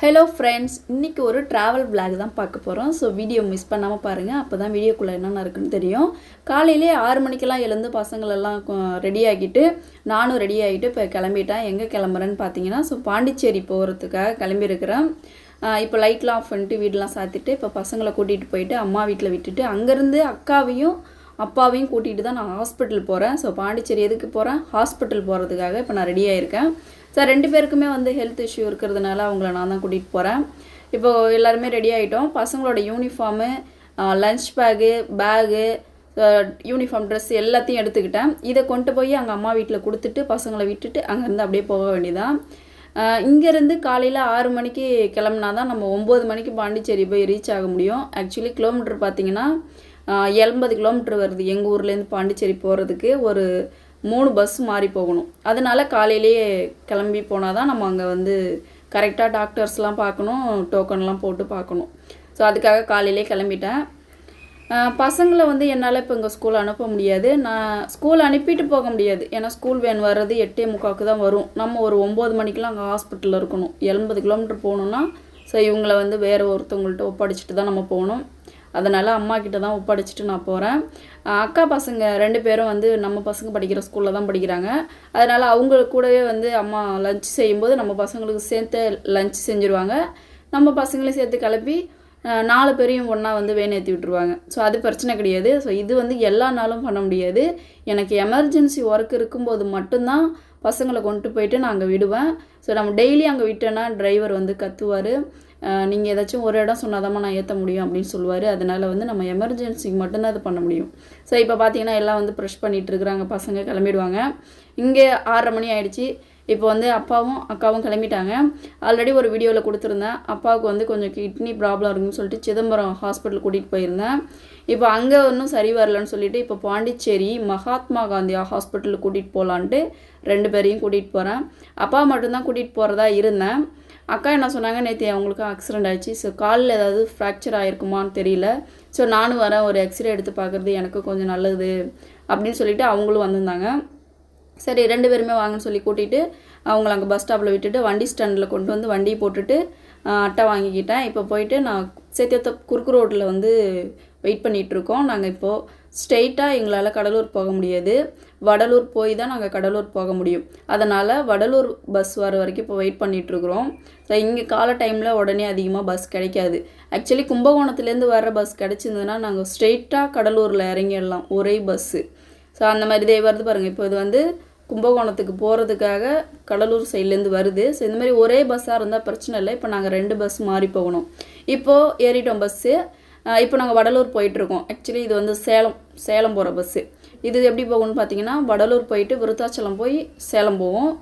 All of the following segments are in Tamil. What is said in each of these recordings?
ஹலோ ஃப்ரெண்ட்ஸ், இன்றைக்கி ஒரு ட்ராவல் விளாக் தான் பார்க்க போகிறோம். ஸோ வீடியோ மிஸ் பண்ணாமல் பாருங்கள், அப்போ தான் வீடியோக்குள்ளே என்னென்ன இருக்குன்னு தெரியும். காலையிலே 6 மணிக்கெல்லாம் எழுந்து பசங்களெல்லாம் ரெடி ஆகிட்டு நானும் ரெடி ஆகிட்டு இப்போ கிளம்பிட்டேன். எங்கே கிளம்புறேன்னு பார்த்தீங்கன்னா, ஸோ பாண்டிச்சேரி போகிறதுக்காக கிளம்பியிருக்கிறேன். இப்போ லைட்லாம் ஆஃப் பண்ணிட்டு வீடெலாம் சாத்திட்டு இப்போ பசங்களை கூட்டிகிட்டு போயிட்டு அம்மா வீட்டில் விட்டுட்டு அங்கேருந்து அக்காவையும் அப்பாவையும் கூட்டிகிட்டு தான் நான் ஹாஸ்பிட்டல் போகிறேன். ஸோ பாண்டிச்சேரி எதுக்கு போகிறேன்? ஹாஸ்பிட்டல் போகிறதுக்காக இப்போ நான் ரெடி ஆகியிருக்கேன். ஸோ 2 பேருக்குமே வந்து ஹெல்த் இஷ்யூ இருக்கிறதுனால அவங்கள நான் தான் கூட்டிகிட்டு போகிறேன். இப்போது எல்லாருமே ரெடி ஆகிட்டோம். பசங்களோட uniform, lunch bag, uniform dress எல்லாத்தையும் எடுத்துக்கிட்டேன். இதை கொண்டு போய் அங்கே அம்மா வீட்டில் கொடுத்துட்டு பசங்களை விட்டுட்டு அங்கேருந்து அப்படியே போக வேண்டியதான். இங்கேருந்து காலையில் 6 மணிக்கு கிளம்புனா தான் நம்ம 9 மணிக்கு பாண்டிச்சேரி போய் ரீச் ஆக முடியும். ஆக்சுவலி கிலோமீட்டர் பார்த்திங்கன்னா 80 கிலோமீட்டர் வருது. எங்கள் ஊர்லேருந்து பாண்டிச்சேரி போகிறதுக்கு ஒரு 3 பஸ் மாறி போகணும். அதனால் காலையிலேயே கிளம்பி போனால் தான் நம்ம அங்கே வந்து கரெக்டாக டாக்டர்ஸ்லாம் பார்க்கணும், டோக்கன்லாம் போட்டு பார்க்கணும். ஸோ அதுக்காக காலையிலே கிளம்பிட்டேன். பசங்களை வந்து என்னால் இப்போ இங்கே ஸ்கூல் அனுப்ப முடியாது. நான் ஸ்கூல் அனுப்பிட்டு போக முடியாது. ஏன்னா ஸ்கூல் வேன் வர்றது 8:45 தான் வரும். நம்ம ஒரு 9 மணிக்கெலாம் அங்கே ஹாஸ்பிட்டலில் இருக்கணும். 80 கிலோமீட்டர் போகணுன்னா ஸோ இவங்களை வந்து வேறு ஒருத்தவங்கள்ட்ட ஒப்படைச்சிட்டு தான் நம்ம போகணும். அதனால் அம்மா கிட்ட தான் ஒப்படைச்சிட்டு நான் போகிறேன். அக்கா பசங்க 2 பேரும் வந்து நம்ம பசங்க படிக்கிற ஸ்கூலில் தான் படிக்கிறாங்க. அதனால் அவங்க கூடவே வந்து அம்மா லஞ்ச் செய்யும்போது நம்ம பசங்களுக்கு சேர்த்து லஞ்ச் செஞ்சுருவாங்க. நம்ம பசங்களையும் சேர்த்து கிளப்பி 4 பேரையும் ஒன்றா வந்து வேன் ஏற்றி விட்டுருவாங்க. ஸோ அது பிரச்சனை கிடையாது. ஸோ இது வந்து எல்லா நாளும் பண்ண முடியாது. எனக்கு எமர்ஜென்சி ஒர்க் இருக்கும்போது மட்டும்தான் பசங்களை கொண்டு போயிட்டு நான் அங்கே விடுவேன். ஸோ நம்ம டெய்லி அங்கே விட்டேன்னா டிரைவர் வந்து கத்துவார். நீங்கள் ஏதாச்சும் ஒரு இடம் சொன்னாதாம்மா நான் ஏற்ற முடியும் அப்படின்னு சொல்லுவார். அதனால் வந்து நம்ம எமர்ஜென்சிக்கு மட்டும்தான் அது பண்ண முடியும். ஸோ இப்போ பார்த்தீங்கன்னா எல்லாம் வந்து ப்ரெஷ் பண்ணிகிட்டு இருக்கிறாங்க. பசங்க கிளம்பிடுவாங்க. இங்கே 6:30 மணி ஆகிடுச்சி. இப்போ வந்து அப்பாவும் அக்காவும் கிளம்பிட்டாங்க. ஆல்ரெடி ஒரு வீடியோவில் கொடுத்துருந்தேன். அப்பாவுக்கு வந்து கொஞ்சம் கிட்னி ப்ராப்ளம் இருக்குன்னு சொல்லிட்டு சிதம்பரம் ஹாஸ்பிட்டல் கூட்டிகிட்டு போயிருந்தேன். இப்போ அங்கே ஒன்றும் சரி வரலன்னு சொல்லிட்டு இப்போ பாண்டிச்சேரி மகாத்மா காந்தி ஹாஸ்பிட்டலுக்கு கூட்டிகிட்டு போகலான்ட்டு 2 பேரையும் கூட்டிகிட்டு போகிறேன். அப்பா மட்டும்தான் கூட்டிகிட்டு போகிறதா இருந்தேன். அக்கா என்ன சொன்னாங்க, நேற்று அவங்களுக்கு ஆக்சிடெண்ட் ஆகிடுச்சு. ஸோ காலில் ஏதாவது ஃப்ராக்சர் ஆகிருக்குமான்னு தெரியல. ஸோ நானும் வரேன், ஒரு எக்ஸ்ரே எடுத்து பார்க்குறது எனக்கு கொஞ்சம் நல்லது அப்படின்னு சொல்லிட்டு அவங்களும் வந்திருந்தாங்க. சரி 2 பேருமே வாங்கன்னு சொல்லி கூட்டிகிட்டு அவங்கள அங்கே பஸ் ஸ்டாப்பில் விட்டுட்டு வண்டி ஸ்டாண்டில் கொண்டு வந்து வண்டியை போட்டுட்டு அட்டை வாங்கிக்கிட்டேன். இப்போ போயிட்டு நான் சேத்தியத்த குறுக்கு ரோட்டில் வந்து வெயிட் பண்ணிகிட்ருக்கோம். நாங்கள் இப்போது ஸ்ட்ரெயிட்டாக எங்களால் கடலூர் போக முடியாது. வடலூர் போய் தான் நாங்கள் கடலூர் போக முடியும். அதனால் வடலூர் பஸ் வர வரைக்கும் இப்போ வெயிட் பண்ணிகிட்ருக்குறோம். ஸோ இங்கே கால டைமில் உடனே அதிகமாக பஸ் கிடைக்காது. ஆக்சுவலி கும்பகோணத்துலேருந்து வர பஸ் கிடச்சிருந்ததுன்னா நாங்கள் ஸ்ட்ரெயிட்டாக கடலூரில் இறங்கிடலாம், ஒரே பஸ்ஸு. ஸோ அந்த மாதிரி இதே வருது பாருங்கள். இப்போ இது வந்து கும்பகோணத்துக்கு போகிறதுக்காக கடலூர் சைட்லேருந்து வருது. ஸோ இந்த மாதிரி ஒரே பஸ்ஸாக இருந்தால் பிரச்சனை இல்லை. இப்போ நாங்கள் 2 பஸ் மாறி போகணும். இப்போது ஏறிட்டோம் பஸ்ஸு. இப்போ நாங்கள் வடலூர் போயிட்டுருக்கோம். ஆக்சுவலி இது வந்து சேலம் போகிற பஸ்ஸு. இது எப்படி போகணும்னு பார்த்தீங்கன்னா, வடலூர் போயிட்டு விருத்தாச்சலம் போய் சேலம் போவோம்.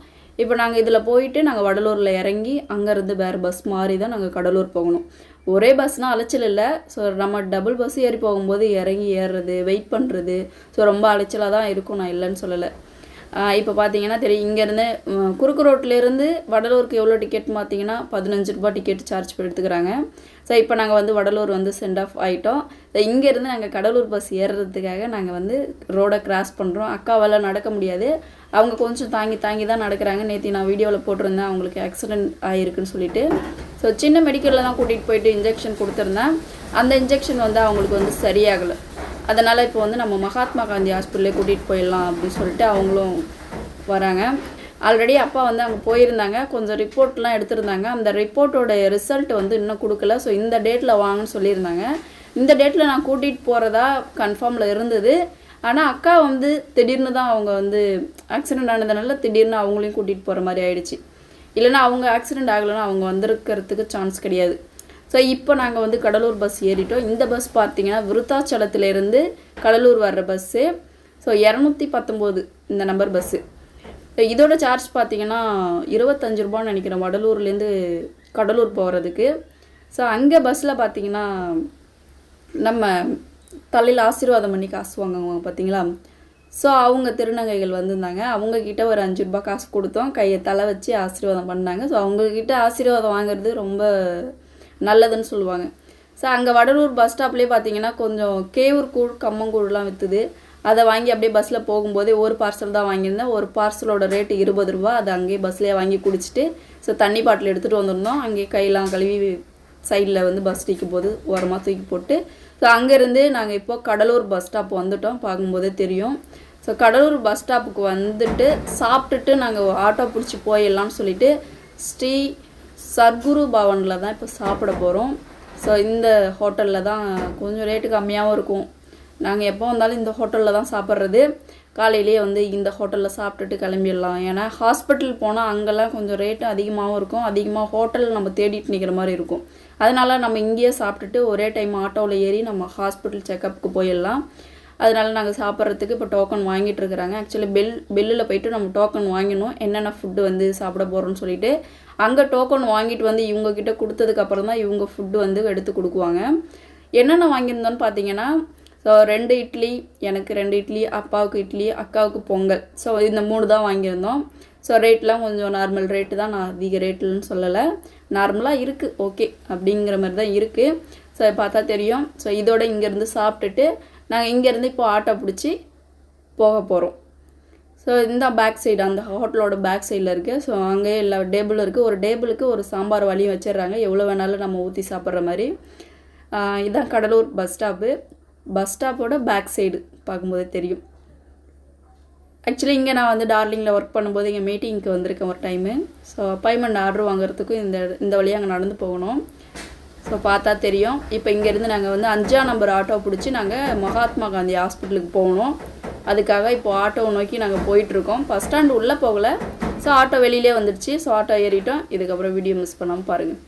இப்போ நாங்கள் இதில் போயிட்டு நாங்கள் வடலூரில் இறங்கி அங்கேருந்து வேறு பஸ் மாறி தான் நாங்கள் கடலூர் போகணும். ஒரே பஸ்னால் அலைச்சல் இல்லை. ஸோ நம்ம டபுள் பஸ் ஏறி போகும்போது இறங்கி ஏறுறது, வெயிட் பண்ணுறது, ஸோ ரொம்ப அலைச்சலாக தான் இருக்கும். நான் இல்லைன்னு சொல்லலை. இப்போ பார்த்தீங்கன்னா தெரியும், இங்கேருந்து குறுக்கு ரோட்லேருந்து வடலூருக்கு எவ்வளோ டிக்கெட் பார்த்தீங்கன்னா 15 ரூபா டிக்கெட் சார்ஜ் எடுத்துக்கிறாங்க. ஸோ இப்போ நாங்கள் வந்து வடலூர் வந்து சென்ட் ஆஃப் ஆகிட்டோம். ஸோ இங்கேருந்து நாங்கள் கடலூர் பஸ் ஏறுறதுக்காக நாங்கள் வந்து ரோடை கிராஸ் பண்ணுறோம். அக்காவால் நடக்க முடியாது. அவங்க கொஞ்சம் தாங்கி தான் நடக்கிறாங்க. நேற்று நான் வீடியோவில் போட்டிருந்தேன் அவங்களுக்கு ஆக்சிடெண்ட் ஆகிருக்குன்னு சொல்லிட்டு. ஸோ சின்ன மெடிக்கலில் தான் கூட்டிகிட்டு போயிட்டு இன்ஜெக்ஷன் கொடுத்துருந்தேன். அந்த இன்ஜெக்ஷன் வந்து அவங்களுக்கு வந்து சரியாகலை. அதனால் இப்போ வந்து நம்ம மகாத்மா காந்தி ஹாஸ்பிட்டலே கூட்டிகிட்டு போயிடலாம் அப்படின்னு சொல்லிட்டு அவங்களும் வராங்க. ஆல்ரெடி அப்பா வந்து அங்கே போயிருந்தாங்க. கொஞ்சம் ரிப்போர்ட்லாம் எடுத்திருந்தாங்க. அந்த ரிப்போர்ட்டோட ரிசல்ட் வந்து இன்னும் கொடுக்கல. ஸோ இந்த டேட்டில் வாங்கன்னு சொல்லியிருந்தாங்க. இந்த டேட்டில் நான் கூட்டிகிட்டு போகிறதா கன்ஃபார்மில் இருந்தது. ஆனால் அக்கா வந்து திடீர்னு தான் அவங்க வந்து ஆக்சிடெண்ட் ஆனதுனால திடீர்னு அவங்களையும் கூட்டிகிட்டு போகிற மாதிரி ஆயிடுச்சு. இல்லைனா அவங்க ஆக்சிடெண்ட் ஆகலைன்னா அவங்க வந்திருக்கிறதுக்கு சான்ஸ் கிடையாது. ஸோ இப்போ நாங்கள் வந்து கடலூர் பஸ் ஏறிட்டோம். இந்த பஸ் பார்த்தீங்கன்னா விருத்தாச்சலத்திலேருந்து கடலூர் வர்ற பஸ்ஸு. ஸோ 219 இந்த நம்பர் பஸ்ஸு. இதோட சார்ஜ் பார்த்தீங்கன்னா 25 ரூபான்னு நினைக்கிறேன், வடலூர்லேருந்து கடலூர் போகிறதுக்கு. ஸோ அங்கே பஸ்ஸில் பார்த்தீங்கன்னா நம்ம தலையில் ஆசீர்வாதம் பண்ணி காசு வாங்குவாங்க பார்த்தீங்களா. ஸோ அவங்க திருநங்கைகள் வந்திருந்தாங்க. அவங்கக்கிட்ட ஒரு 5 ரூபா காசு கொடுத்தோம். கையை தலை வச்சு ஆசீர்வாதம் பண்ணாங்க. ஸோ அவங்கக்கிட்ட ஆசீர்வாதம் வாங்குறது ரொம்ப நல்லதுன்னு சொல்லுவாங்க. ஸோ அங்கே வடலூர் பஸ் ஸ்டாப்லேயே பார்த்தீங்கன்னா கொஞ்சம் கேவூர் கூழ், கம்மங்கூழ்லாம் விற்றுது. அதை வாங்கி அப்படியே பஸ்ஸில் போகும்போதே ஒரு பார்சல் தான் வாங்கியிருந்தேன். ஒரு பார்சலோட ரேட்டு 20 ரூபா. அதை அங்கேயே பஸ்லேயே வாங்கி குடிச்சிட்டு ஸோ தண்ணி பாட்டில் எடுத்துகிட்டு வந்திருந்தோம். அங்கேயே கையெல்லாம் கழுவி சைடில் வந்து பஸ் நிற்கும் போது ஓரமாக தூக்கி போட்டு ஸோ அங்கேருந்து நாங்கள் இப்போது கடலூர் பஸ் ஸ்டாப் வந்துவிட்டோம். பார்க்கும்போதே தெரியும். ஸோ கடலூர் பஸ் ஸ்டாப்புக்கு வந்துட்டு சாப்பிட்டுட்டு நாங்கள் ஆட்டோ பிடிச்சி போயிடலான்னு சொல்லிவிட்டு ஸ்ரீ சர்க்குரு பவனில் தான் இப்போ சாப்பிட போகிறோம். ஸோ இந்த ஹோட்டலில் தான் கொஞ்சம் ரேட்டு கம்மியாகவும் இருக்கும். நாங்கள் எப்போ வந்தாலும் இந்த ஹோட்டலில் தான் சாப்பிட்றது. காலையிலேயே வந்து இந்த ஹோட்டலில் சாப்பிட்டுட்டு கிளம்பிடலாம். ஏன்னா ஹாஸ்பிட்டல் போனால் அங்கெல்லாம் கொஞ்சம் ரேட்டு அதிகமாகவும் இருக்கும். அதிகமாக ஹோட்டல் நம்ம தேடிட்டு நிற்கிற மாதிரி இருக்கும். அதனால் நம்ம இங்கேயே சாப்பிட்டுட்டு ஒரே டைம் ஆட்டோவில் ஏறி நம்ம ஹாஸ்பிட்டல் செக்கப்புக்கு போயிடலாம். அதனால் நாங்கள் சாப்பிட்றதுக்கு இப்போ டோக்கன் வாங்கிட்டு இருக்கிறாங்க. ஆக்சுவலி பெல்லில் போய்ட்டு நம்ம டோக்கன் வாங்கினோம் என்னென்ன ஃபுட்டு வந்து சாப்பிட போகிறோன்னு சொல்லிட்டு. அங்கே டோக்கன் வாங்கிட்டு வந்து இவங்கக்கிட்ட கொடுத்ததுக்கப்புறம் தான் இவங்க ஃபுட்டு வந்து எடுத்து கொடுக்குவாங்க. என்னென்ன வாங்கியிருந்தோன்னு பார்த்தீங்கன்னா ஸோ 2 இட்லி, எனக்கு 2 இட்லி, அப்பாவுக்கு இட்லி, அக்காவுக்கு பொங்கல். ஸோ இந்த 3 தான் வாங்கியிருந்தோம். ஸோ ரேட்லாம் கொஞ்சம் நார்மல் ரேட்டு தான். நான் அதிக ரேட்டுன்னு சொல்லலை, நார்மலாக இருக்குது, ஓகே அப்படிங்கிற மாதிரி தான் இருக்குது. ஸோ பார்த்தா தெரியும். ஸோ இதோட இங்கேருந்து சாப்பிட்டுட்டு நாங்கள் இங்கேருந்து இப்போ ஆட்டோ பிடிச்சி போக போகிறோம். ஸோ இந்த பேக் சைடு அந்த ஹோட்டலோட பேக் சைடில் இருக்குது. ஸோ அங்கேயே எல்லா டேபிளும் இருக்குது. ஒரு டேபிளுக்கு ஒரு சாம்பார் வழியும் வச்சிடுறாங்க, எவ்வளோ வேணாலும் நம்ம ஊற்றி சாப்பிட்ற மாதிரி. இதுதான் கடலூர் பஸ் ஸ்டாப்பு. பஸ் ஸ்டாப்போட பேக் சைடு பார்க்கும்போதே தெரியும். ஆக்சுவலி இங்கே நான் வந்து டார்லிங்கில் ஒர்க் பண்ணும்போது இங்கே மீட்டிங்க்கு வந்திருக்கேன் ஒரு டைமு. ஸோ அப்பாயின்மெண்ட் ஆர்டர் வாங்குறதுக்கும் இந்த வழியாக அங்கே நடந்து போகணும். ஸோ பார்த்தா தெரியும். இப்போ இங்கேருந்து நாங்கள் வந்து 5ஆம் நம்பர் ஆட்டோ பிடிச்சி நாங்கள் மகாத்மா காந்தி ஹாஸ்பிட்டலுக்கு போகணும். அதுக்காக இப்போ ஆட்டோவை நோக்கி நாங்கள் போயிட்டுருக்கோம். பஸ் ஸ்டாண்டு உள்ளே போகலை. ஸோ ஆட்டோ வெளியிலே வந்துடுச்சு. ஸோ ஆட்டோ ஏறிட்டோம். இதுக்கப்புறம் வீடியோ மிஸ் பண்ணாமல் பாருங்கள்.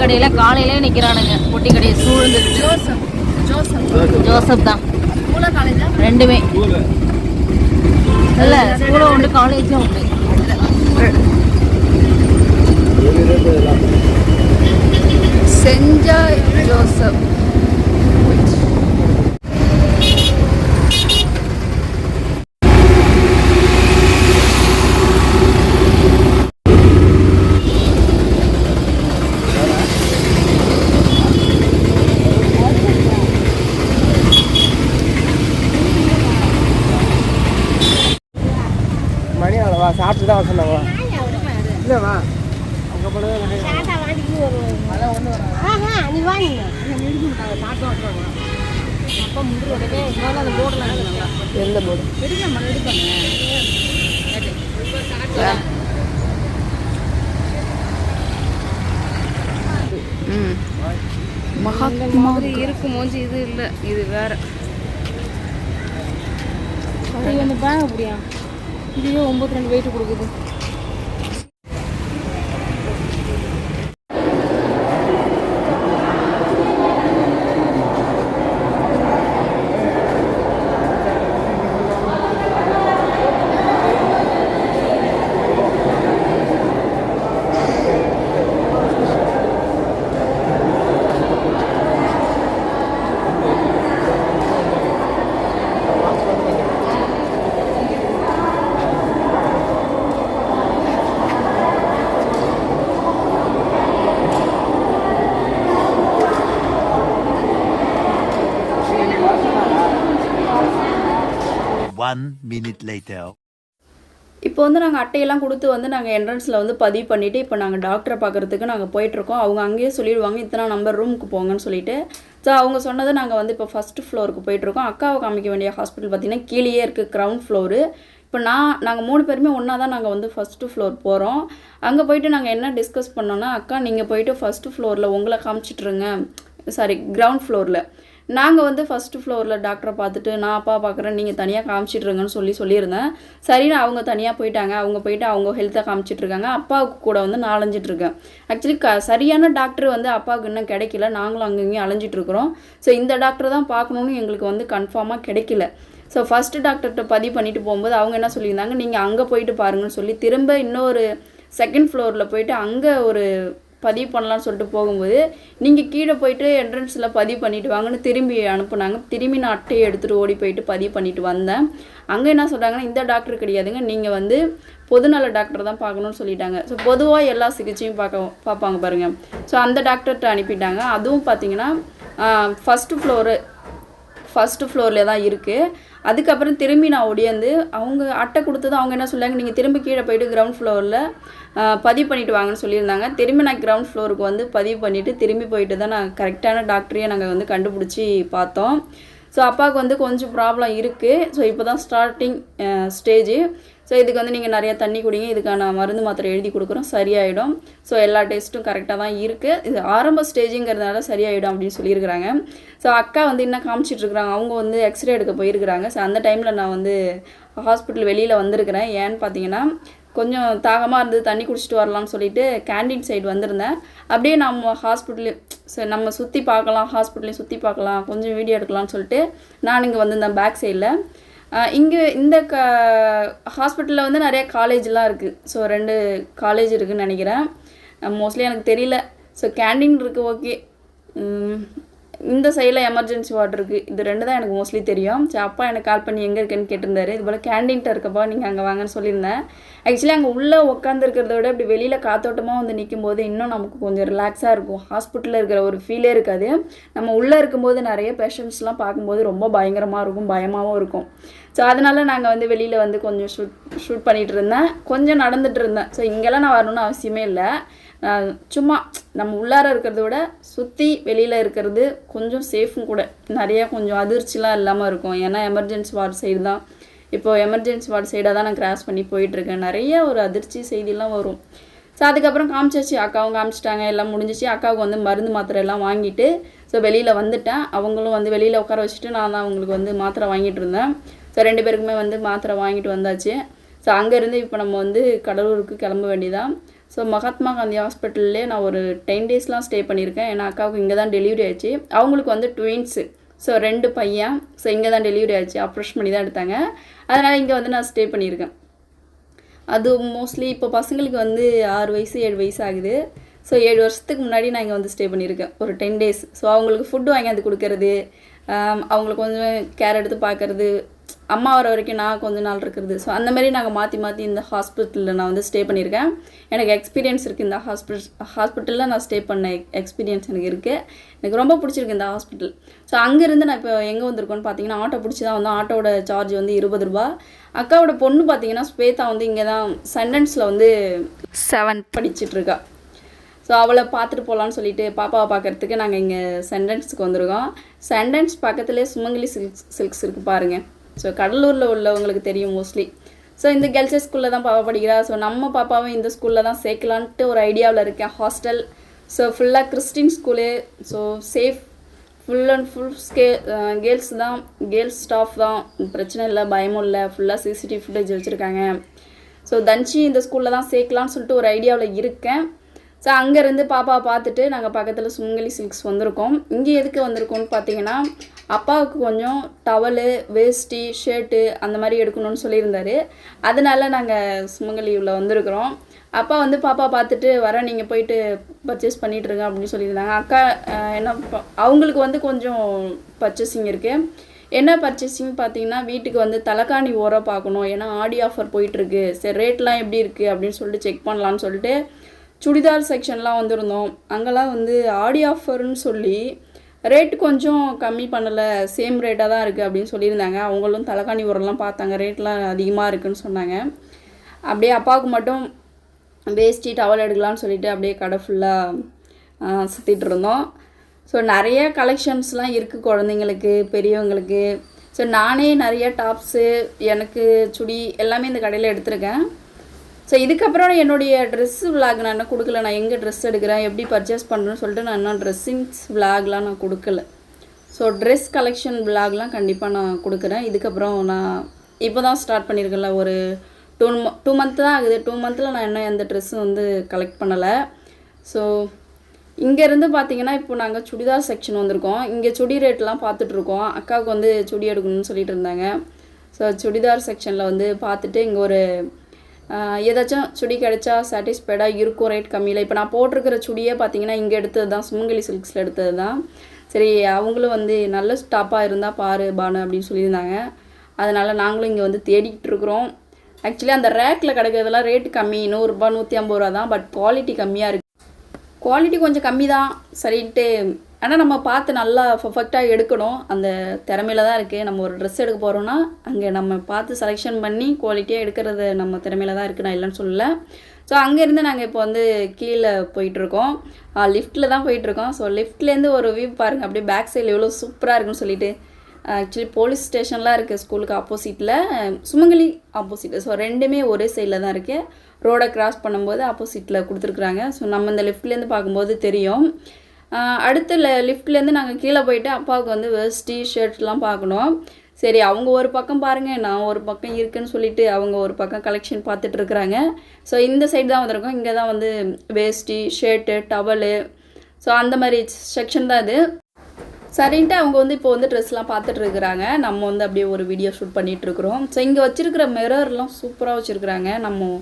கடையில் காலையிலே நிற்கிறானுங்க. பொட்டி கடையை சூழ்ந்து ஜோசப் தான் ரெண்டுமே இல்லை, ஸ்கூலும் உண்டு காலேஜும் உண்டு. சென்ட் ஜோசப் சாப்பிட்டு தான் சொன்னாங்களா? இல்லைவா அங்கே போனது நீ வாங்க சாப்பிட்டு அப்பா முந்திரி உடனே முதல்ல அந்த போர்டெலாம் எடுக்கணுங்களா? எந்த போர்டு எடுக்கணும் எடுப்பாங்க. மாதிரி இருக்கும் மோஞ்சி இது இல்லை, இது வேற. அது வந்து பேக் அப்படியா? இதுவே 92 வெயிட் கொடுக்குது. One minute later. இப்போ வந்து நாங்கள் அட்டையெல்லாம் கொடுத்து வந்து நாங்கள் என்ட்ரன்ஸில் வந்து பதிவு பண்ணிவிட்டு இப்போ நாங்கள் டாக்டரை பார்க்குறதுக்கு நாங்கள் போயிட்டுருக்கோம். அவங்க அங்கேயே சொல்லிடுவாங்க இத்தனை நம்பர் ரூமுக்கு போங்கன்னு சொல்லிட்டு. ஸோ அவங்க சொன்னதை நாங்கள் வந்து இப்போ ஃபஸ்ட்டு ஃப்ளோருக்கு போயிட்டுருக்கோம். அக்காவை காமிக்க வேண்டிய ஹாஸ்பிட்டல் பார்த்திங்கன்னா கீழேயே இருக்குது, கிரவுண்ட் ஃப்ளோரு. இப்போ நாங்கள் 3 பேருமே ஒன்றா தான் நாங்கள் வந்து ஃபஸ்ட்டு ஃப்ளோர் போகிறோம். அங்கே போயிட்டு நாங்கள் என்ன டிஸ்கஸ் பண்ணோன்னா, அக்கா நீங்கள் போயிட்டு ஃபஸ்ட்டு ஃப்ளோரில் உங்களை காமிச்சிட்ருங்க, சாரி கிரவுண்ட் ஃப்ளோரில் நாங்கள் வந்து ஃபஸ்ட்டு ஃப்ளோரில் டாக்டரை பார்த்துட்டு நான் அப்பா பார்க்குறேன், நீங்கள் தனியாக காமிச்சிட்ருங்கன்னு சொல்லியிருந்தேன். சரின்னு அவங்க தனியாக போயிட்டாங்க. அவங்க போயிட்டு அவங்க ஹெல்த்தை காமிச்சிட்ருக்காங்க. அப்பாவுக்கு கூட வந்து நான் அலைஞ்சிட்ருக்கேன். ஆக்சுவலி சரியான டாக்டர் வந்து அப்பாவுக்கு இன்னும் கிடைக்கல. நாங்களும் அங்கங்கேயும் அலைஞ்சிட்ருக்குறோம். ஸோ இந்த டாக்டர் தான் பார்க்கணுன்னு எங்களுக்கு வந்து கன்ஃபார்மாக கிடைக்கல. ஸோ ஃபஸ்ட்டு டாக்டர்கிட்ட பதிவு பண்ணிட்டு போகும்போது அவங்க என்ன சொல்லியிருந்தாங்க, நீங்கள் அங்கே போயிட்டு பாருங்கன்னு சொல்லி திரும்ப இன்னொரு செகண்ட் ஃப்ளோரில் போயிட்டு அங்கே ஒரு பதிவு பண்ணலான்னு சொல்லிட்டு போகும்போது நீங்கள் கீழே போயிட்டு என்ட்ரன்ஸில் பதிவு பண்ணிவிட்டு வாங்கன்னு திரும்பி அனுப்புனாங்க. திரும்பி நான் அட்டையை எடுத்துகிட்டு ஓடி போயிட்டு பதிவு பண்ணிவிட்டு வந்தேன். அங்கே என்ன சொல்கிறாங்கன்னா, இந்த டாக்டர் கிடையாதுங்க, நீங்கள் வந்து பொதுநல டாக்டர் தான் பார்க்கணுன்னு சொல்லிட்டாங்க. ஸோ பொதுவாக எல்லா சிகிச்சையும் பார்ப்பாங்க பாருங்கள். ஸோ அந்த டாக்டர்கிட்ட அனுப்பிட்டாங்க. அதுவும் பார்த்தீங்கன்னா ஃபஸ்ட்டு ஃப்ளோரில் தான் இருக்குது. அதுக்கப்புறம் திரும்பி நான் ஒடியாந்து அவங்க அட்டை கொடுத்தது அவங்க என்ன சொல்லாங்க, நீங்கள் திரும்பி கீழே போயிட்டு கிரவுண்ட் ஃப்ளோரில் பதிவு பண்ணிவிட்டு வாங்கன்னு சொல்லியிருந்தாங்க. திரும்பி நான் கிரவுண்ட் ஃப்ளோருக்கு வந்து பதிவு பண்ணிவிட்டு திரும்பி போயிட்டு தான் நான் கரெக்டான டாக்டரையே நாங்கள் வந்து கண்டுபிடிச்சி பார்த்தோம். ஸோ அப்பாவுக்கு வந்து கொஞ்சம் ப்ராப்ளம் இருக்குது. ஸோ இப்போ தான் ஸ்டார்டிங் ஸ்டேஜு. ஸோ இதுக்கு வந்து நீங்கள் நிறையா தண்ணி குடிங்க, இதுக்கான மருந்து மாத்திரை எழுதி கொடுக்குறோம், சரியாயிடும். ஸோ எல்லா டெஸ்ட்டும் கரெக்டாக தான் இருக்குது. இது ஆரம்ப ஸ்டேஜுங்கிறதுனால சரியாயிடும் அப்படின்னு சொல்லியிருக்கிறாங்க. ஸோ அக்கா வந்து என்ன காமிச்சிட்ருக்குறாங்க, அவங்க வந்து எக்ஸ்ரே எடுக்க போயிருக்கிறாங்க. ஸோ அந்த டைமில் நான் வந்து ஹாஸ்பிட்டல் வெளியில் வந்திருக்கிறேன். ஏன்னு பார்த்தீங்கன்னா கொஞ்சம் தாகமாக இருந்தது, தண்ணி குடிச்சிட்டு வரலான்னு சொல்லிட்டு கேண்டீன் சைடு வந்திருந்தேன். அப்படியே நம்ம ஹாஸ்பிட்டலு நம்ம சுற்றி பார்க்கலாம், ஹாஸ்பிட்டலையும் சுற்றி பார்க்கலாம், கொஞ்சம் வீடியோ எடுக்கலாம்னு சொல்லிட்டு நான் இங்கே வந்திருந்தேன் பேக் சைடில். இங்கே இந்த ஹாஸ்பிட்டலில் வந்து நிறையா காலேஜெலாம் இருக்குது. ஸோ 2 காலேஜ் இருக்குதுன்னு நினைக்கிறேன், மோஸ்ட்லி எனக்கு தெரியல. ஸோ கேண்டீன் இருக்குது, ஓகே. இந்த சைடில் எமர்ஜென்சி வார்டு இருக்குது. இது 2 தான் எனக்கு மோஸ்ட்லி தெரியும். சரி, அப்பா எனக்கு கால் பண்ணி எங்கே இருக்குன்னு கேட்டிருந்தாரு. இது போல் கேண்டீன்ட்ட இருக்கப்பா, நீங்கள் அங்கே வாங்கன்னு சொல்லியிருந்தேன். ஆக்சுவலி அங்கே உள்ளே உட்காந்துருக்கிறத விட இப்படி வெளியில் காத்தோட்டமாக வந்து நிற்கும் போது இன்னும் நமக்கு கொஞ்சம் ரிலாக்ஸாக இருக்கும். ஹாஸ்பிட்டலில் இருக்கிற ஒரு ஃபீலே இருக்காது. நம்ம உள்ளே இருக்கும்போது நிறைய பேஷண்ட்ஸ்லாம் பார்க்கும்போது ரொம்ப பயங்கரமாக இருக்கும், பயமாகவும் இருக்கும். ஸோ அதனால் நாங்கள் வந்து வெளியில் வந்து கொஞ்சம் ஷூட் பண்ணிகிட்டு இருந்தேன், கொஞ்சம் நடந்துகிட்டு இருந்தேன். ஸோ இங்கெல்லாம் நான் வரணும்னு அவசியமே இல்லை. சும்மா நம்ம உள்ளார இருக்கிறத விட சுற்றி வெளியில் இருக்கிறது கொஞ்சம் சேஃபும் கூட. நிறையா கொஞ்சம் அதிர்ச்சிலாம் இல்லாமல் இருக்கும். ஏன்னா எமர்ஜென்சி வார்டு சைடு தான், இப்போது எமர்ஜென்சி வார்டு சைடாக தான் நான் கிராஸ் பண்ணி போயிட்டுருக்கேன். நிறைய ஒரு அதிர்ச்சி செய்திலாம் வரும். ஸோ அதுக்கப்புறம் காமிச்சாச்சு, அக்காவும் காமிச்சிட்டாங்க, எல்லாம் முடிஞ்சிச்சு. அக்காவுக்கு வந்து மருந்து மாத்திரை எல்லாம் வாங்கிட்டு ஸோ வெளியில் வந்துட்டேன். அவங்களும் வந்து வெளியில் உட்கார வச்சுட்டு நான் தான் அவங்களுக்கு வந்து மாத்திரை வாங்கிட்டு இருந்தேன். ஸோ 2 பேருக்குமே வந்து மாத்திரை வாங்கிட்டு வந்தாச்சு. ஸோ அங்கேருந்து இப்போ நம்ம வந்து கடலூருக்கு கிளம்ப வேண்டியதான். ஸோ மகாத்மா காந்தி ஹாஸ்பிட்டல்லே நான் ஒரு 10 டேஸ்லாம் ஸ்டே பண்ணியிருக்கேன். ஏன்னா அக்காவுக்கு இங்கே தான் டெலிவரி ஆச்சு. அவங்களுக்கு வந்து ட்வின்ஸு, ஸோ 2 பையன். ஸோ இங்கே தான் டெலிவரி ஆச்சு, ஆப்ரேஷன் பண்ணி தான் எடுத்தாங்க. அதனால் இங்கே வந்து நான் ஸ்டே பண்ணியிருக்கேன். அது மோஸ்ட்லி இப்போ பசங்களுக்கு வந்து 6 வயசு 7 வயசு ஆகுது. ஸோ 7 வருஷத்துக்கு முன்னாடி நான் இங்கே வந்து ஸ்டே பண்ணியிருக்கேன் ஒரு 10 டேஸ். ஸோ அவங்களுக்கு ஃபுட்டு வாங்கி கொடுக்கறது, அவங்களுக்கு கொஞ்சம் கேர் எடுத்து பார்க்குறது, அம்மா வர வரைக்கும் நான் கொஞ்ச நாள் இருக்கிறது. ஸோ அந்த மாதிரி நாங்கள் மாற்றி மாற்றி இந்த ஹாஸ்பிட்டலில் நான் வந்து ஸ்டே பண்ணியிருக்கேன். எனக்கு எக்ஸ்பீரியன்ஸ் இருக்குது. இந்த ஹாஸ்பிட்டலில் நான் ஸ்டே பண்ண எக்ஸ்பீரியன்ஸ் எனக்கு இருக்குது. எனக்கு ரொம்ப பிடிச்சிருக்கு இந்த ஹாஸ்பிட்டல். ஸோ அங்கேருந்து நான் இப்போ எங்கே வந்திருக்கோன்னு பார்த்தீங்கன்னா ஆட்டோ பிடிச்சி தான் வந்தோம். ஆட்டோட சார்ஜ் வந்து 20 ரூபா. அக்காவோட பொண்ணு பார்த்தீங்கன்னா ஸ்வேதா வந்து இங்கே தான் சென்டென்ஸில் வந்து 7 படிச்சிட்ருக்கா. ஸோ அவளை பார்த்துட்டு போகலான்னு சொல்லிட்டு பாப்பாவை பார்க்குறதுக்கு நாங்கள் இங்கே சென்டென்ஸுக்கு வந்திருக்கோம். சென்டென்ஸ் பக்கத்துலேயே சுமங்கலி சில்க்ஸ் இருக்குது பாருங்கள். ஸோ கடலூரில் உள்ளவங்களுக்கு தெரியும் மோஸ்ட்லி. ஸோ இந்த கேர்ள்ஸஸ் ஸ்கூலில் தான் பாப்பா படிக்கிறா. ஸோ நம்ம பாப்பாவும் இந்த ஸ்கூலில் தான் சேர்க்கலான்ட்டு ஒரு ஐடியாவில் இருக்கேன். ஹாஸ்டல், ஸோ ஃபுல்லாக Christian school, so safe, full and full girls தான், கேர்ள்ஸ் ஸ்டாஃப் தான், பிரச்சனை இல்லை, பயமும் இல்லை, ஃபுல்லாக சிசிடிவி ஃபுட்டேஜ் வச்சுருக்காங்க. ஸோ தன்ஷி இந்த ஸ்கூலில் தான் சேர்க்கலான்னு சொல்லிட்டு ஒரு ஐடியாவில் இருக்கேன். ஸோ அங்கேருந்து பாப்பாவை பார்த்துட்டு நாங்கள் பக்கத்தில் சுமங்கலி சில்க்ஸ் வந்திருக்கோம். இங்கே எதுக்கு வந்திருக்கோம்னு பார்த்தீங்கன்னா, அப்பாவுக்கு கொஞ்சம் டவலு, வேஷ்டி, ஷர்ட்டு அந்த மாதிரி எடுக்கணும்னு சொல்லியிருந்தாரு. அதனால நாங்கள் சுமங்கலியில் வந்திருக்கிறோம். அப்பா வந்து பாப்பா பார்த்துட்டு வர நீங்கள் போயிட்டு பர்ச்சேஸ் பண்ணிகிட்ருங்க அப்படின்னு சொல்லியிருந்தாங்க. அக்கா என்ன அவங்களுக்கு வந்து கொஞ்சம் பர்ச்சேசிங் இருக்குது. என்ன பர்ச்சேசிங் பார்த்தீங்கன்னா, வீட்டுக்கு வந்து தலைக்காணி ஓரம் பார்க்கணும். ஏன்னா ஆடி ஆஃபர் போயிட்டுருக்கு. சரி ரேட்லாம் எப்படி இருக்குது அப்படின்னு சொல்லிட்டு செக் பண்ணலான்னு சொல்லிட்டு சுடிதார் செக்ஷன்லாம் வந்திருந்தோம். அங்கெல்லாம் வந்து ஆடி ஆஃபர்னு சொல்லி ரேட்டு கொஞ்சம் கம்மி பண்ணலை, சேம் ரேட்டாக தான் இருக்குது அப்படின்னு சொல்லியிருந்தாங்க. அவங்களும் தலைக்காணி ஓரம்லாம் பார்த்தாங்க, ரேட்லாம் அதிகமாக இருக்குதுன்னு சொன்னாங்க. அப்படியே அப்பாவுக்கு மட்டும் வேஷ்டி டவல் எடுக்கலான்னு சொல்லிட்டு அப்படியே கடை ஃபுல்லாக சுற்றிட்டு இருந்தோம். ஸோ நிறைய கலெக்ஷன்ஸ்லாம் இருக்குது குழந்தைங்களுக்கு, பெரியவங்களுக்கு. ஸோ நானே நிறைய டாப்ஸு, எனக்கு சுடி எல்லாமே இந்த கடையில் எடுத்திருக்கேன். ஸோ இதுக்கப்புறம் என்னுடைய ட்ரெஸ்ஸு விலாக் நான் என்ன கொடுக்கல. நான் எங்கே ட்ரெஸ் எடுக்கிறேன், எப்படி பர்ச்சேஸ் பண்ணுறேன்னு சொல்லிட்டு நான் இன்னும் ட்ரெஸ்ஸிங்ஸ் விலாக்லாம் நான் கொடுக்கல. ஸோ ட்ரெஸ் கலெக்ஷன் விலாக்லாம் கண்டிப்பாக நான் கொடுக்குறேன். இதுக்கப்புறம் நான் இப்போ தான் ஸ்டார்ட் பண்ணியிருக்கேன்ல, ஒரு 2 மந்த் தான் ஆகுது. 2 மந்தில் நான் இன்னும் எந்த ட்ரெஸ்ஸும் வந்து கலெக்ட் பண்ணலை. ஸோ இங்கேருந்து பார்த்தீங்கன்னா இப்போ நாங்கள் சுடிதார் செக்ஷன் வந்திருக்கோம். இங்கே சுடி ரேட்லாம் பார்த்துட்ருக்கோம். அக்காவுக்கு வந்து சுடி எடுக்கணும்னு சொல்லிட்டு இருந்தாங்க. ஸோ சுடிதார் செக்ஷனில் வந்து பார்த்துட்டு இங்கே ஒரு ஏதாச்சும் சுடி கிடைச்சா சாட்டிஸ்ஃபைடாக இருக்கும் ரேட் கம்மியில். இப்போ நான் போட்டிருக்கிற சுடியே பார்த்தீங்கன்னா இங்கே எடுத்தது தான், சுமங்கலி சில்க்ஸில் எடுத்தது தான். சரி அவங்களும் வந்து நல்ல ஸ்டாப்பாக இருந்தால் பாரு பானு அப்படின்னு சொல்லியிருந்தாங்க. அதனால் நாங்களும் இங்கே வந்து தேடிக்கிட்டு இருக்கிறோம். ஆக்சுவலி அந்த ரேக்கில் கிடைக்கிறதுலாம் ரேட்டு கம்மி, 100 ரூபா 150 ரூபா தான். பட் குவாலிட்டி கம்மியாக இருக்குது. குவாலிட்டி கொஞ்சம் கம்மி தான் சரின்ட்டு, ஆனால் நம்ம பார்த்து நல்லா பர்ஃபெக்டாக எடுக்கணும். அந்த திறமையில தான் இருக்குது. நம்ம ஒரு ட்ரெஸ் எடுக்க போகிறோன்னா அங்கே நம்ம பார்த்து செலெக்ஷன் பண்ணி குவாலிட்டியாக எடுக்கிறது நம்ம திறமையில தான் இருக்குது, நான் இல்லைன்னு சொல்லலை. ஸோ அங்கேருந்து நாங்கள் இப்போ வந்து கீழே போயிட்டுருக்கோம், லிஃப்ட்டில் தான் போயிட்டுருக்கோம். ஸோ லிஃப்ட்லேருந்து ஒரு வியூ பாருங்கள், அப்படியே பேக் சைடில் எவ்வளோ சூப்பராக இருக்குன்னு சொல்லிட்டு. ஆக்சுவலி போலீஸ் ஸ்டேஷன்லாம் இருக்குது ஸ்கூலுக்கு ஆப்போசிட்டில், சுமங்கலி ஆப்போசிட். ஸோ ரெண்டுமே ஒரே சைடில் தான் இருக்குது. ரோடை கிராஸ் பண்ணும்போது ஆப்போசிட்டில் கொடுத்துருக்குறாங்க. ஸோ நம்ம இந்த லிஃப்ட்லேருந்து பார்க்கும்போது தெரியும். அடுத்து லிஃப்ட்லேருந்து நாங்கள் கீழே போயிட்டு அப்பாவுக்கு வந்து வேஷ்டி ஷர்ட்லாம் பார்க்கணும். சரி அவங்க ஒரு பக்கம் பாருங்கள், நான் ஒரு பக்கம் இருக்குதுன்னு சொல்லிட்டு அவங்க ஒரு பக்கம் கலெக்ஷன் பார்த்துட்ருக்குறாங்க. ஸோ இந்த சைடு தான் வந்திருக்கோம். இங்கே தான் வந்து வேஷ்டி, ஷர்ட்டு, டவலு, ஸோ அந்த மாதிரி செக்ஷன் தான் இது. சரின்ட்டு அவங்க வந்து இப்போ வந்து ட்ரெஸ்லாம் பார்த்துட்ருக்குறாங்க. நம்ம வந்து அப்படியே ஒரு வீடியோ ஷூட் பண்ணிகிட்ருக்குறோம். ஸோ இங்கே வச்சுருக்கிற மிரர்லாம் சூப்பராக வச்சுருக்குறாங்க. நம்ம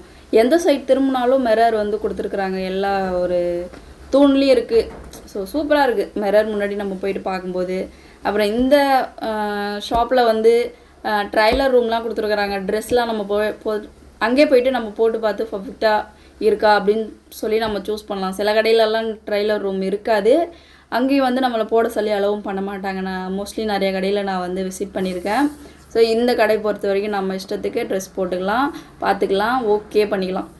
எந்த சைட் திரும்பினாலும் மிரர் வந்து கொடுத்துருக்குறாங்க, எல்லா ஒரு தூண்லேயும் இருக்குது. ஸோ சூப்பராக இருக்குது மிரர் முன்னாடி நம்ம போயிட்டு பார்க்கும்போது. அப்புறம் இந்த ஷாப்பில் வந்து ட்ரைலர் ரூம்லாம் கொடுத்துருக்குறாங்க. ட்ரெஸ்லாம் நம்ம அங்கே போயிட்டு நம்ம போட்டு பார்த்து பர்ஃபெக்டாக இருக்கா அப்படின்னு சொல்லி நம்ம சூஸ் பண்ணலாம். சில கடையிலலாம் ட்ரைலர் ரூம் இருக்காது, அங்கேயும் வந்து நம்மளை போட சொல்லி அளவும் பண்ண மாட்டாங்க. நான் மோஸ்ட்லி நிறைய கடையில் நான் வந்து விசிட் பண்ணியிருக்கேன். ஸோ இந்த கடை பொறுத்த வரைக்கும் நம்ம இஷ்டத்துக்கு ட்ரெஸ் போட்டுக்கலாம், பார்த்துக்கலாம், ஓகே பண்ணிக்கலாம்.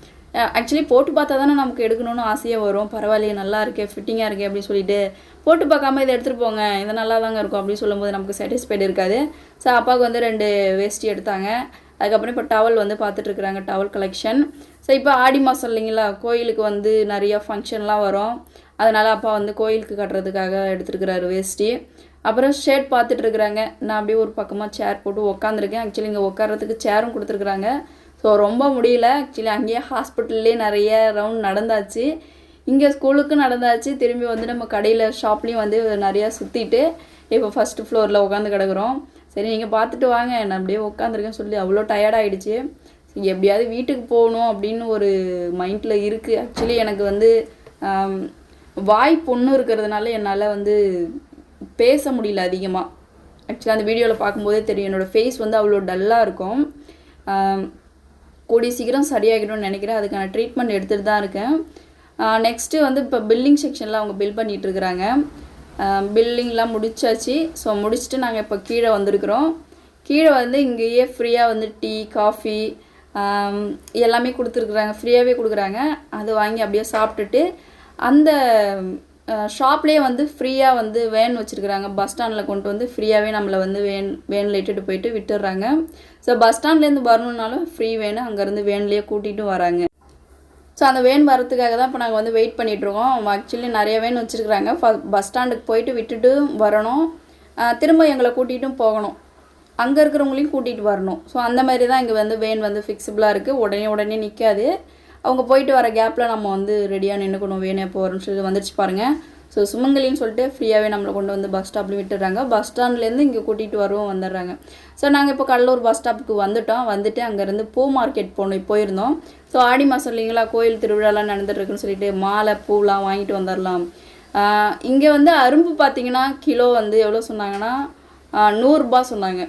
ஆக்சுவலி போட்டு பார்த்தா தானே நமக்கு எடுக்கணும்னு ஆசையாக வரும். பரவாயில்லையே நல்லா இருக்கே, ஃபிட்டிங்காக இருக்கே அப்படின்னு சொல்லிட்டு போட்டு பார்க்காம இதை எடுத்துகிட்டு போங்க, இது நல்லா தாங்க இருக்கும் அப்படின்னு சொல்லும்போது நமக்கு சாட்டிஸ்ஃபைடு இருக்காது. ஸோ அப்பாவுக்கு வந்து 2 வேஷ்டி எடுத்தாங்க. அதுக்கப்புறம் இப்போ டவல் வந்து பார்த்துட்ருக்குறாங்க, டவல் கலெக்ஷன். ஸோ இப்போ ஆடி மாதம் இல்லைங்களா, கோயிலுக்கு வந்து நிறையா ஃபங்க்ஷன்லாம் வரும். அதனால் அப்பா வந்து கோயிலுக்கு கட்டுறதுக்காக எடுத்துருக்கிறாரு வேஷ்டி. அப்புறம் ஷர்ட் பார்த்துட்ருக்குறாங்க. நான் அப்படியே ஒரு பக்கமாக சேர் போட்டு உட்காந்துருக்கேன். ஆக்சுவலி இங்கே உட்காரத்துக்கு சேரும் கொடுத்துருக்குறாங்க. ஸோ ரொம்ப முடியல. ஆக்சுவலி அங்கேயே ஹாஸ்பிட்டல்லே நிறைய ரவுண்ட் நடந்தாச்சு, இங்கே ஸ்கூலுக்கு நடந்தாச்சு, திரும்பி வந்து நம்ம கடையில் ஷாப்லேயும் வந்து நிறையா சுற்றிட்டு இப்போ ஃபஸ்ட்டு ஃப்ளோரில் உட்காந்து கிடக்குறோம். சரி நீங்கள் பார்த்துட்டு வாங்க, நான் அப்படியே உட்காந்துருக்கேன்னு சொல்லி அவ்வளோ டயர்டாகிடுச்சு. எப்படியாவது வீட்டுக்கு போகணும் அப்படின்னு ஒரு மைண்டில் இருக்குது. ஆக்சுவலி எனக்கு வந்து வாய் புண்ணு இருக்கிறதுனால என்னால் வந்து பேச முடியல அதிகமாக. ஆக்சுவலாக அந்த வீடியோவில் பார்க்கும்போதே தெரியும், என்னோடய ஃபேஸ் வந்து அவ்வளோ டல்லாக இருக்கும். கூடிய சீக்கிரம் சரியாகிடும்னு நினைக்கிறேன். அதுக்கான ட்ரீட்மெண்ட் எடுத்துகிட்டு தான் இருக்கேன். நெக்ஸ்ட்டு வந்து இப்போ பில்லிங் செக்ஷனில் அவங்க பில் பண்ணிகிட்ருக்குறாங்க. பில்லிங்லாம் முடிச்சாச்சு. ஸோ முடிச்சுட்டு நாங்கள் இப்போ கீழே வந்திருக்கிறோம். கீழே வந்து இங்கேயே ஃப்ரீயாக வந்து டீ, காஃபி எல்லாமே கொடுத்துருக்குறாங்க, ஃப்ரீயாகவே கொடுக்குறாங்க. அது வாங்கி அப்படியே சாப்பிட்டுட்டு அந்த ஷாப்லேயே வந்து ஃப்ரீயாக வந்து வேன் வச்சுருக்குறாங்க. பஸ் ஸ்டாண்டில் கொண்டு வந்து ஃப்ரீயாகவே நம்மளை வந்து வேனில் இட்டுட்டு போயிட்டு விட்டுடுறாங்க. ஸோ பஸ் ஸ்டாண்ட்லேருந்து வரணுன்னாலும் ஃப்ரீ வேனு, அங்கேருந்து வேன்லேயே கூட்டிகிட்டும் வராங்க. ஸோ அந்த வேன் வரத்துக்காக தான் இப்போ நாங்கள் வந்து வெயிட் பண்ணிகிட்ருக்கோம். ஆக்சுவலி நிறைய வேன் வச்சுருக்குறாங்க. பஸ் ஸ்டாண்டுக்கு போயிட்டு விட்டுட்டு வரணும், திரும்ப எங்களை கூட்டிகிட்டும் போகணும், அங்கே இருக்கிறவங்களையும் கூட்டிகிட்டு வரணும். ஸோ அந்த மாதிரி தான் இங்கே வந்து வேன் வந்து ஃபிக்ஸபிளாக இருக்குது. உடனே நிற்காது. அவங்க போயிட்டு வர கேப்பில் நம்ம வந்து ரெடியாக நின்றுக்கணும். வேனே போகிறோம்னு சொல்லி வந்துடுச்சு பாருங்கள். ஸோ சுமங்கலின்னு சொல்லிட்டு ஃப்ரீயாகவே நம்மளை கொண்டு வந்து பஸ் ஸ்டாப்லேயும் விட்டுடுறாங்க. பஸ் ஸ்டாண்ட்லேருந்து இங்கே கூட்டிகிட்டு வரவும் வந்துடுறாங்க. ஸோ நாங்கள் இப்போ கடலூர் பஸ் ஸ்டாப்புக்கு வந்துட்டு அங்கேருந்து பூ மார்க்கெட் போயிருந்தோம். ஸோ ஆடி மாதம் இல்லைங்களா, கோயில் திருவிழாலாம் நடந்துட்டுருக்குன்னு சொல்லிட்டு மாலை பூலாம் வாங்கிட்டு வந்துடலாம். இங்கே வந்து அரும்பு பார்த்திங்கன்னா கிலோ வந்து எவ்வளோ சொன்னாங்கன்னா 100 ரூபா சொன்னாங்க.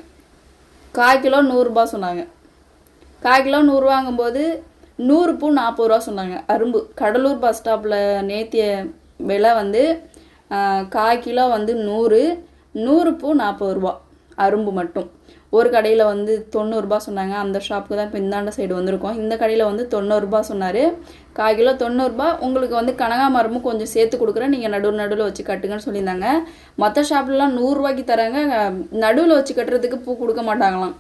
1/4 கிலோ 100 ரூபா சொன்னாங்க. 1/4 கிலோ 100 ரூபாங்கும்போது 100 பூ 40 ரூபா சொன்னாங்க. அரும்பு கடலூர் பஸ் ஸ்டாப்பில் நேத்திய விலை வந்து 1/4 கிலோ வந்து 100 பூ 40 ரூபா அரும்பு மட்டும். ஒரு கடையில் வந்து 90 ரூபா சொன்னாங்க. அந்த ஷாப்புக்கு தான் இப்போ இந்தாண்ட சைடு வந்திருக்கோம். இந்த கடையில் வந்து 90 ரூபா சொன்னார். 1/4 கிலோ 90 ரூபா. உங்களுக்கு வந்து கனகாமரமும் கொஞ்சம் சேர்த்து கொடுக்குறேன், நீங்கள் நடுவில் வச்சு கட்டுங்கன்னு சொல்லியிருந்தாங்க. மற்ற ஷாப்லலாம் 100 ரூபாய்க்கு தராங்க, நடுவில் வச்சு கட்டுறதுக்கு பூ கொடுக்க மாட்டாங்களாம்,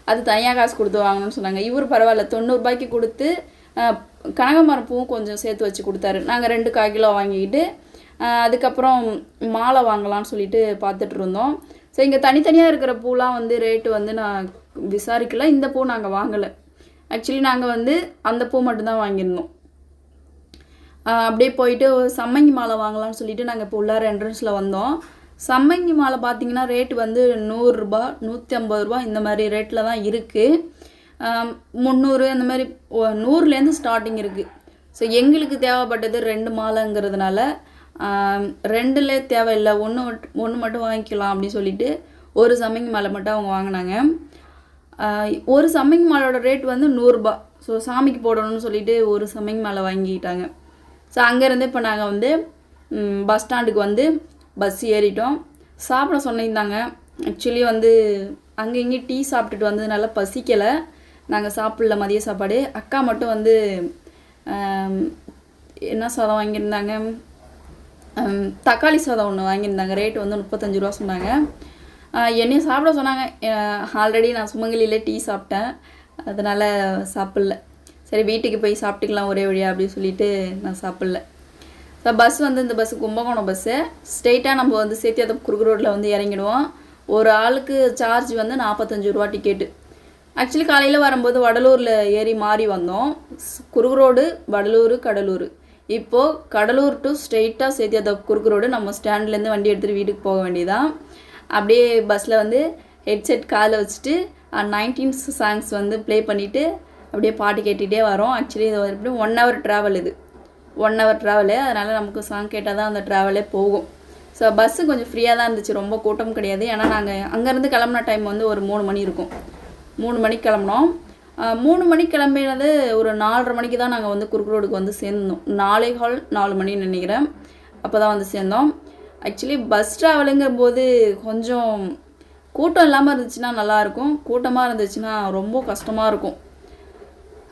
அது தனியாக காசு கொடுத்து வாங்கணும்னு சொன்னாங்க. இவர் பரவாயில்ல 90 ரூபாய்க்கு கொடுத்து கனகாமரம் பூவும் கொஞ்சம் சேர்த்து வச்சு கொடுத்தாரு. நாங்கள் 2 1/4 கிலோ வாங்கிக்கிட்டு அதுக்கப்புறம் மாலை வாங்கலாம்னு சொல்லிட்டு பார்த்துட்டு இருந்தோம். ஸோ இங்கே தனித்தனியாக இருக்கிற பூலாம் வந்து ரேட்டு வந்து நான் விசாரிக்கல. இந்த பூ நாங்கள் வாங்கலை. ஆக்சுவலி நாங்கள் வந்து அந்த பூ மட்டும்தான் வாங்கியிருந்தோம். அப்படியே போயிட்டு சம்மங்கி மாலை வாங்கலாம்னு சொல்லிட்டு நாங்கள் இப்போ உள்ளார என்ட்ரன்ஸில் வந்தோம். சம்மங்கி மாலை பார்த்திங்கன்னா ரேட்டு வந்து 100 ரூபா 150 ரூபா இந்த மாதிரி ரேட்டில் தான் இருக்குது. 300 அந்த மாதிரி 100லேருந்து ஸ்டார்டிங் இருக்குது. ஸோ எங்களுக்கு தேவைப்பட்டது 2 மாலைங்கிறதுனால 2லே தேவையில்லை, ஒன்று மட்டும் வாங்கிக்கலாம் அப்படின்னு சொல்லிட்டு ஒரு சம்மங்கி மாலை மட்டும் அவங்க வாங்கினாங்க. ஒரு சம்மங்கி மாலையோட ரேட் வந்து 100 ரூபா. ஸோ சாமிக்கு போடணும்னு சொல்லிட்டு ஒரு சம்மங்கி மாலை வாங்கிக்கிட்டாங்க. ஸோ அங்கேருந்து இப்போ நாங்கள் வந்து பஸ் ஸ்டாண்டுக்கு வந்து பஸ் ஏறிட்டோம். சாப்பிட சொன்னிருந்தாங்க. ஆக்சுவலி வந்து அங்கே இங்கே டீ சாப்பிட்டுட்டு வந்ததுனால பசிக்கலை, நாங்கள் சாப்பிடல மதிய சாப்பாடு. அக்கா மட்டும் வந்து என்ன சாதம் வாங்கியிருந்தாங்க, தக்காளி சாதம் ஒன்று வாங்கியிருந்தாங்க. ரேட்டு வந்து 35 ரூபா சொன்னாங்க. என்னையும் சாப்பிட சொன்னாங்க. ஆல்ரெடி நான் சுமங்கலியில் டீ சாப்பிட்டேன், அதனால் சாப்பிட்ல. சரி வீட்டுக்கு போய் சாப்பிட்டுக்கலாம் ஒரே வழியாக அப்படின்னு சொல்லிட்டு நான் சாப்பிட்ல. ஸோ பஸ் வந்து இந்த பஸ்ஸு கும்பகோணம் பஸ்ஸு. ஸ்ட்ரெயிட்டாக நம்ம வந்து சேத்தியாத்தம் குறுக்கு ரோட்டில் வந்து இறங்கிடுவோம். ஒரு ஆளுக்கு சார்ஜ் வந்து 45 ரூபா டிக்கெட்டு. ஆக்சுவலி காலையில் வரும்போது வடலூரில் ஏறி மாறி வந்தோம். குறுக்கு ரோடு வடலூர் கடலூர். இப்போது கடலூர் டு ஸ்ட்ரெயிட்டாக சேத்தியாத்தம் குறுக்கு ரோடு. நம்ம ஸ்டாண்ட்லேருந்து வண்டி எடுத்துகிட்டு வீட்டுக்கு போக வேண்டியதான். அப்படியே பஸ்ஸில் வந்து ஹெட்செட் காதில் வச்சுட்டு 19s சாங்ஸ் வந்து ப்ளே பண்ணிவிட்டு அப்படியே பாட்டு கேட்டுகிட்டே வரோம். ஆக்சுவலி இது எப்படி 1 hour ட்ராவல், இது 1 hour ட்ராவலு. அதனால் நமக்கு சாங் கேட்டால் தான் அந்த ட்ராவலே போகும். ஸோ பஸ்ஸு கொஞ்சம் ஃப்ரீயாக தான் இருந்துச்சு, ரொம்ப கூட்டம் கிடையாது. ஏன்னா நாங்கள் அங்கேருந்து கிளம்புன டைம் வந்து ஒரு 3 மணி இருக்கும். 3 மணிக்கு கிளம்புனோம். 3 மணிக்கு கிளம்பினது ஒரு 4:30 மணிக்கு தான் நாங்கள் வந்து குறுக்கு ரோடுக்கு வந்து சேர்ந்தோம். 4 மணின்னு நினைக்கிறேன், அப்போ தான் வந்து சேர்ந்தோம். ஆக்சுவலி பஸ் ட்ராவலுங்கிற போது கொஞ்சம் கூட்டம் இல்லாமல் இருந்துச்சுன்னா நல்லாயிருக்கும், கூட்டமாக இருந்துச்சுன்னா ரொம்ப கஷ்டமாக இருக்கும்.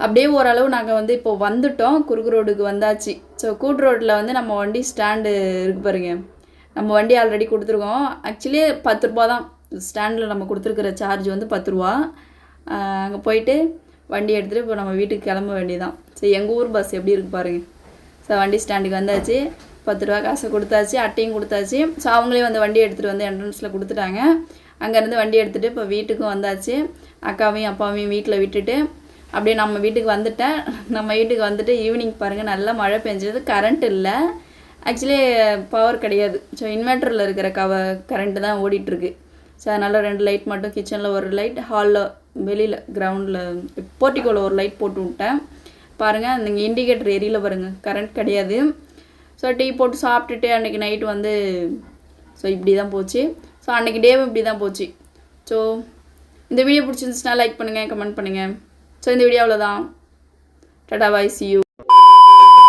அப்படியே ஓரளவு நாங்கள் வந்து இப்போ வந்துட்டோம், குறுக்கு ரோடுக்கு வந்தாச்சு. ஸோ கூட்டு ரோட்டில் வந்து நம்ம வண்டி ஸ்டாண்டு இருக்கு பாருங்க, நம்ம வண்டி ஆல்ரெடி கொடுத்துருக்கோம். ஆக்சுவலி 10 ரூபா தான் ஸ்டாண்டில் நம்ம கொடுத்துருக்குற சார்ஜ் வந்து 10 ரூபா. அங்கே போயிட்டு வண்டி எடுத்துகிட்டு இப்போ நம்ம வீட்டுக்கு கிளம்ப வேண்டியதான். ஸோ எங்கள் ஊர் பஸ் எப்படி இருக்கு பாருங்கள். ஸோ வண்டி ஸ்டாண்டுக்கு வந்தாச்சு, 10 ரூபா காசை கொடுத்தாச்சு, அட்டையும் கொடுத்தாச்சு. ஸோ அவங்களே வந்து வண்டி எடுத்துகிட்டு வந்து என்ட்ரன்ஸில் கொடுத்துட்டாங்க. அங்கேருந்து வண்டி எடுத்துகிட்டு இப்போ வீட்டுக்கும் வந்தாச்சு. அக்காவையும் அப்பாவையும் வீட்டில் விட்டுட்டு அப்படியே நம்ம வீட்டுக்கு வந்துட்டேன். நம்ம வீட்டுக்கு வந்துட்டு ஈவினிங் பாருங்கள் நல்லா மழை பெஞ்சது, கரண்ட் இல்லை. ஆக்சுவலி பவர் கிடையாது. ஸோ இன்வெர்ட்டரில் இருக்கிற கரண்ட்டு தான் ஓடிட்டுருக்கு. ஸோ அதனால் 2 லைட் மட்டும், கிச்சனில் ஒரு லைட், ஹாலில் வெளியில் கிரவுண்டில் போர்ட்டிக்கோவில் ஒரு லைட் போட்டு விட்டேன். பாருங்கள் நீங்கள் இண்டிகேட்டர் எரியல பாருங்கள், கரண்ட் கிடையாது. ஸோ டீ போட்டு சாப்பிட்டுட்டு அன்றைக்கி நைட்டு வந்து ஸோ இப்படி தான் போச்சு. ஸோ அன்றைக்கி டேவும் இப்படி தான் போச்சு. ஸோ இந்த வீடியோ பிடிச்சிருந்துச்சுன்னா லைக் பண்ணுங்கள், கமெண்ட் பண்ணுங்கள். ஸோ இந்த வீடியோ அவ்வளோதான். டாடா பாய், see you.